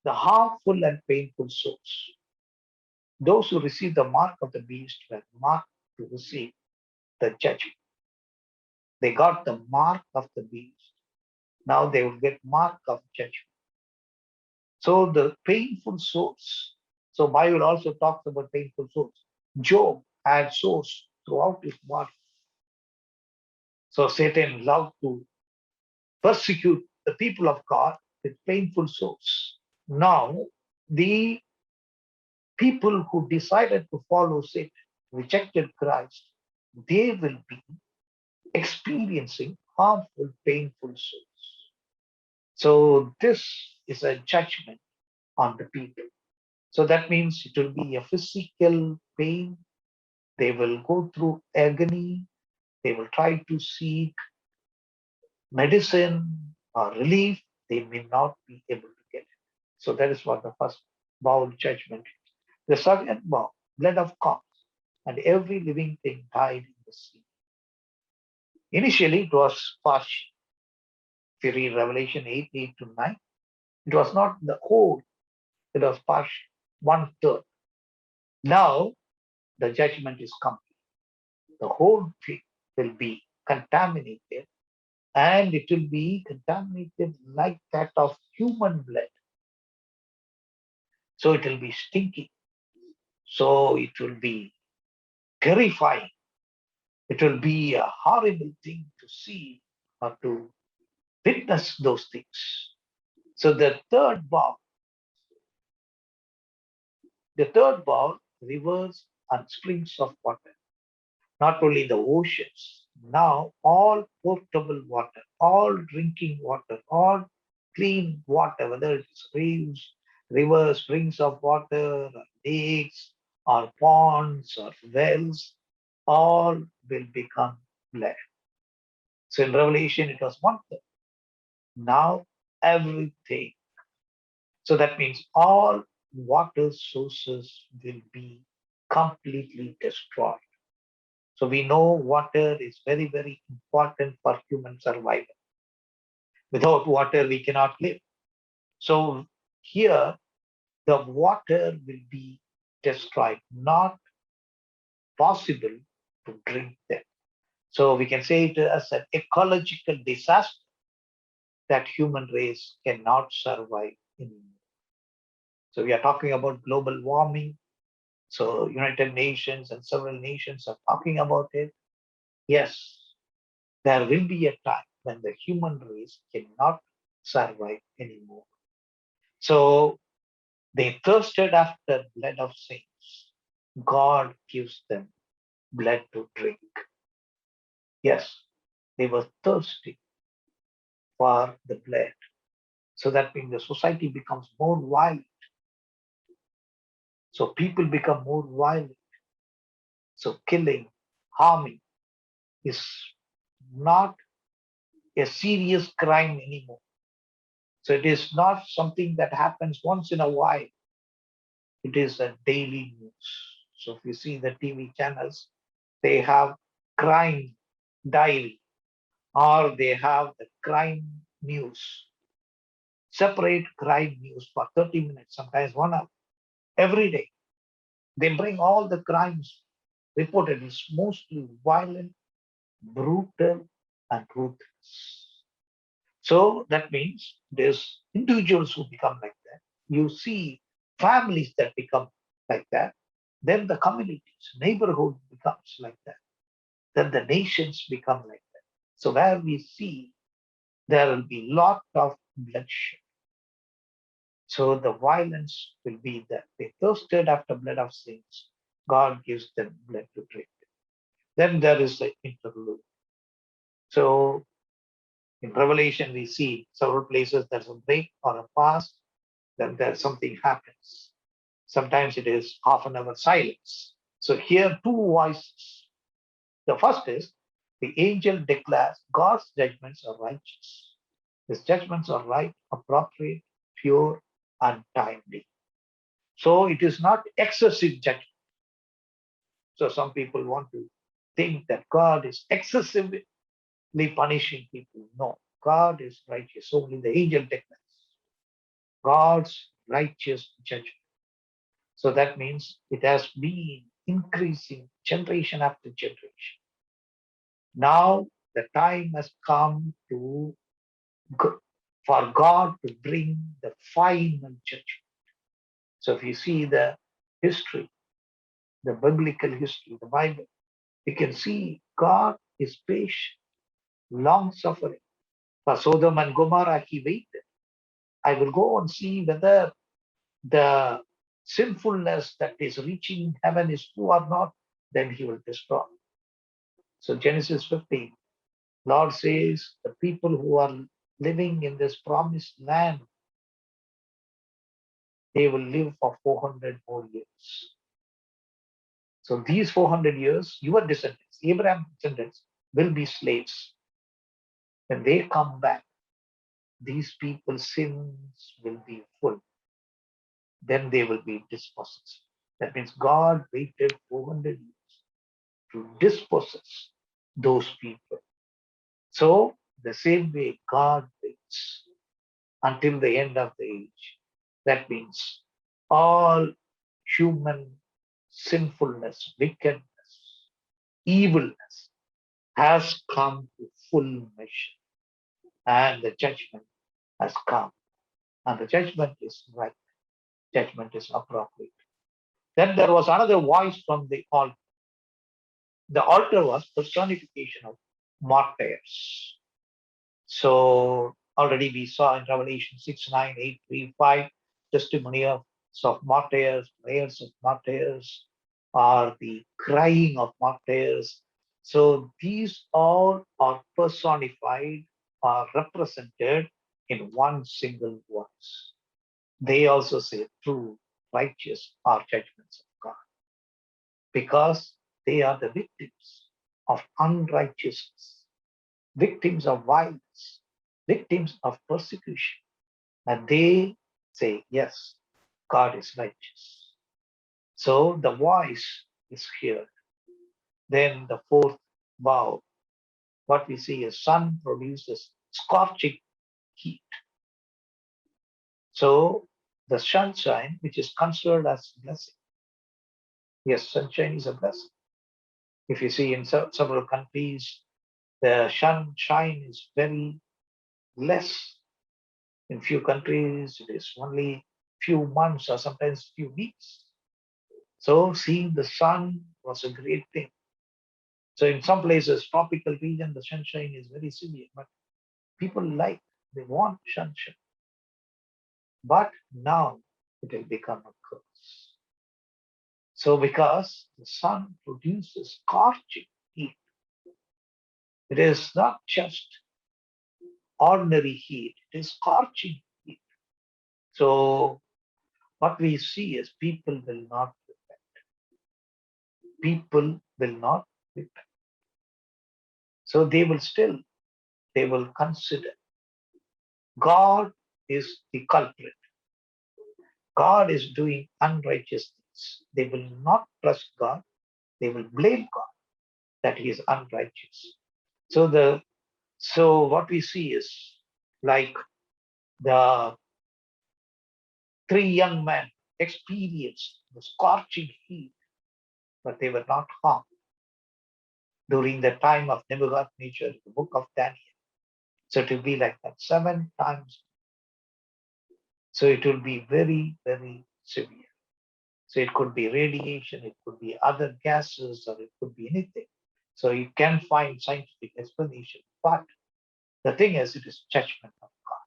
The harmful and painful souls, those who receive the mark of the beast, were marked to receive the judgment. They got the mark of the beast. Now they will get mark of judgment. So the painful souls. So Bible also talks about painful souls. Job had sores throughout his body. So Satan loved to persecute the people of God with painful sores. Now, the people who decided to follow Satan, rejected Christ, they will be experiencing harmful, painful sores. So this is a judgment on the people. So that means it will be a physical pain. They will go through agony. They will try to seek medicine or relief. They may not be able to get it. So that is what the first bowl judgment is. The second bowl, blood of cows, and every living thing died in the sea. Initially, it was partial. If you read Revelation 8, 8 to 9, it was not the whole, it was partial, one third. Now, the judgment is complete. The whole thing will be contaminated, and it will be contaminated like that of human blood. So it will be stinky. So it will be terrifying. It will be a horrible thing to see or to witness those things. So the third bowl, rivers and springs of water, not only the oceans, now all potable water, all drinking water, all clean water, whether it is rivers, springs of water, or lakes, or ponds, or wells, all will become blood. So in Revelation, it was one third. Now everything. So that means all water sources will be completely destroyed. So we know water is very, very important for human survival. Without water, we cannot live. So here, the water will be destroyed, not possible to drink them. So we can say it as an ecological disaster that human race cannot survive anymore. So we are talking about global warming. So United Nations and several nations are talking about it. Yes, there will be a time when the human race cannot survive anymore. So they thirsted after blood of saints. God gives them blood to drink. Yes, they were thirsty for the blood. So that means the society becomes more violent. So people become more violent. So killing, harming is not a serious crime anymore. So it is not something that happens once in a while. It is a daily news. So if you see the TV channels, they have crime diary or they have the crime news, separate crime news for 30 minutes, sometimes 1 hour, every day. They bring all the crimes reported. It's mostly violent, brutal, and ruthless. So that means there's individuals who become like that. You see families that become like that. Then the communities, neighborhood becomes like that. Then the nations become like that. So where we see there will be lot of bloodshed. So the violence will be there. They thirsted after blood of saints. God gives them blood to drink. Then there is the interlude. So in Revelation, we see several places there's a break or a pause, then there's something happens. Sometimes it is half an hour silence. So here, two voices. The first is the angel declares God's judgments are righteous. His judgments are right, appropriate, pure, and timely. So it is not excessive judgment. So some people want to think that God is excessively punishing people. No, God is righteous. Only the angel declares God's righteous judgment. So that means it has been increasing generation after generation. Now the time has come for God to bring the final judgment. So if you see the history, the biblical history, the Bible, you can see God is patient, long suffering. For Sodom and Gomorrah, he waited. I will go and see whether the sinfulness that is reaching heaven is true or not, then he will destroy. So Genesis 15, Lord says the people who are living in this promised land, they will live for 400 more years. So these 400 years, your descendants, Abraham's descendants, will be slaves. When they come back, these people's sins will be full. Then they will be dispossessed. That means God waited 400 years to dispossess those people. So the same way God waits until the end of the age. That means all human sinfulness, wickedness, evilness has come to full measure, and the judgment has come. And the judgment is right, judgment is appropriate. Then there was another voice from the altar. The altar was personification of martyrs. So already we saw in Revelation 6, 9, 8, 3, 5, testimony of martyrs, prayers of martyrs, or the crying of martyrs. So these all are personified or represented in one single voice. They also say true, righteous are judgments of God because they are the victims of unrighteousness, victims of violence, victims of persecution. And they say, yes, God is righteous. So the voice is here. Then the fourth vow, what we see is sun produces scorching heat. So the sunshine, which is considered as blessing. Yes, sunshine is a blessing. If you see in several countries, the sunshine is very less. In few countries, it is only few months or sometimes few weeks. So seeing the sun was a great thing. So in some places, tropical region, the sunshine is very severe, but people they want sunshine. But now it will become a curse. So because the sun produces scorching heat, it is not just ordinary heat, it is scorching heat. So what we see is people will not repent. People will not repent. So they will consider God is the culprit. God is doing unrighteous things. They will not trust God. They will blame God that he is unrighteous. So what we see is like the three young men experienced the scorching heat, but they were not harmed during the time of Nebuchadnezzar, the book of Daniel. So it will be like that 7 times. So it will be very, very severe. So it could be radiation, it could be other gases, or it could be anything. So you can find scientific explanation. But the thing is, it is judgment of God.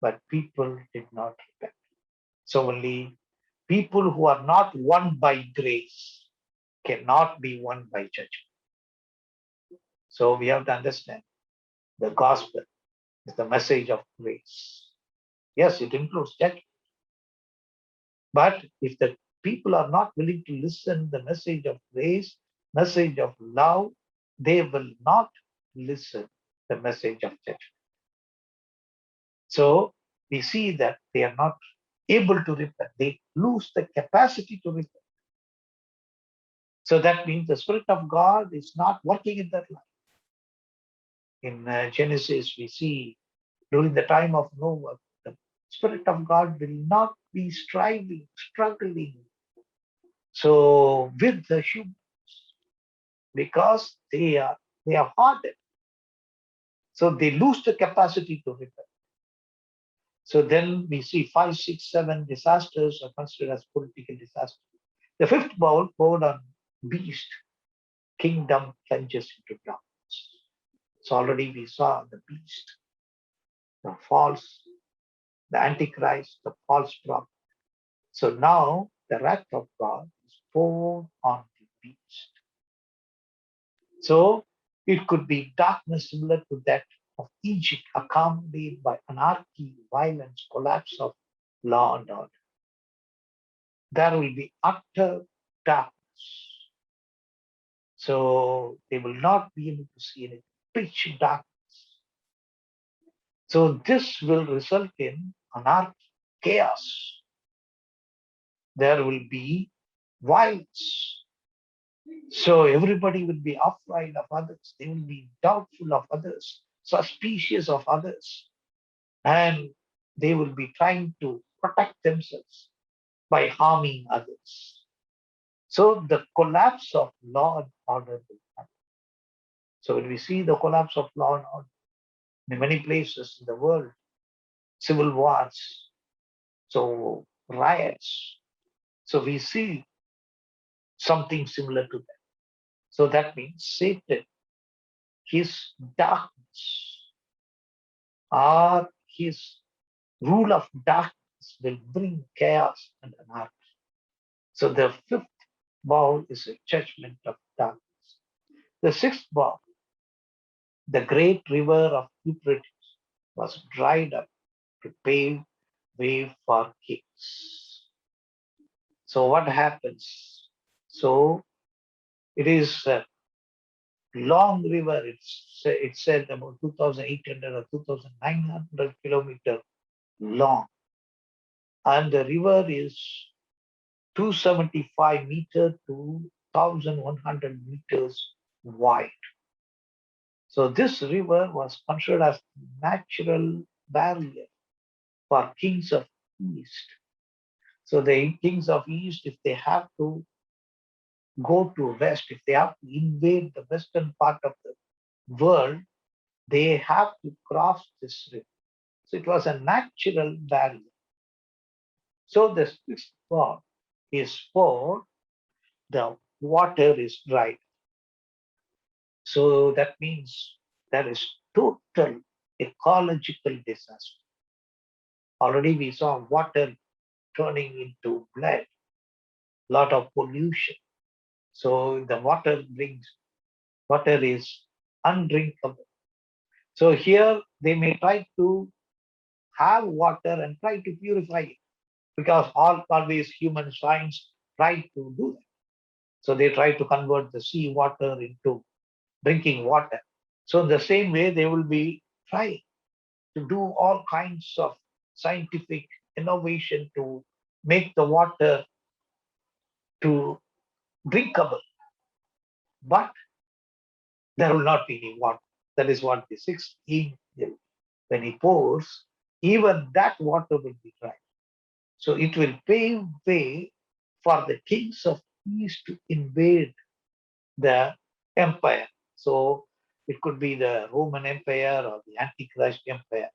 But people did not repent. So only people who are not won by grace cannot be won by judgment. So we have to understand the gospel is the message of grace. Yes, it includes judgment. But if the people are not willing to listen the message of grace, message of love, they will not listen the message of judgment. So we see that they are not able to repent. They lose the capacity to repent. So that means the Spirit of God is not working in their life. In Genesis, we see during the time of Noah, the Spirit of God will not be striving, struggling. So with the humans, because they are hardened. So they lose the capacity to repent. So then we see 5, 6, 7 disasters are considered as political disasters. The fifth bowl poured on beast, kingdom plunges into darkness. So already we saw the beast, the false, the antichrist, the false prophet. So now the wrath of God is poured on the beast. So it could be darkness similar to that of Egypt, accompanied by anarchy, violence, collapse of law and order. There will be utter darkness. So they will not be able to see anything. Pitch darkness. So this will result in anarchy, chaos. There will be violence. So everybody will be afraid of others. They will be doubtful of others, suspicious of others, and they will be trying to protect themselves by harming others. So the collapse of law and order will happen. So when we see the collapse of law and order in many places in the world, civil wars, so riots, so we see something similar to that. So that means Satan, his darkness, or his rule of darkness will bring chaos and anarchy. So the fifth bowl is a judgment of darkness. The sixth bowl, the great river of Euphrates, was dried up to pave way for kings. So what happens? So it is a long river. It said about 2,800 or 2,900 kilometers long, and the river is 275 meters to 1,100 meters wide. So this river was considered as natural barrier for kings of East. So the kings of East, if they have to go to West, if they have to invade the western part of the world, they have to cross this river. So it was a natural barrier. So the sixth God is for the water is dry. So that means there is total ecological disaster. Already we saw water turning into blood, lot of pollution. So the water is undrinkable. So here they may try to have water and try to purify it because always human science try to do that. So they try to convert the sea water into drinking water. So in the same way, they will be trying to do all kinds of scientific innovation to make the water to drinkable, but there will not be any water. That is what the sixth angel, when he pours, even that water will be dry. So it will pave way for the kings of east to invade the empire. So it could be the Roman Empire or the Antichrist Empire.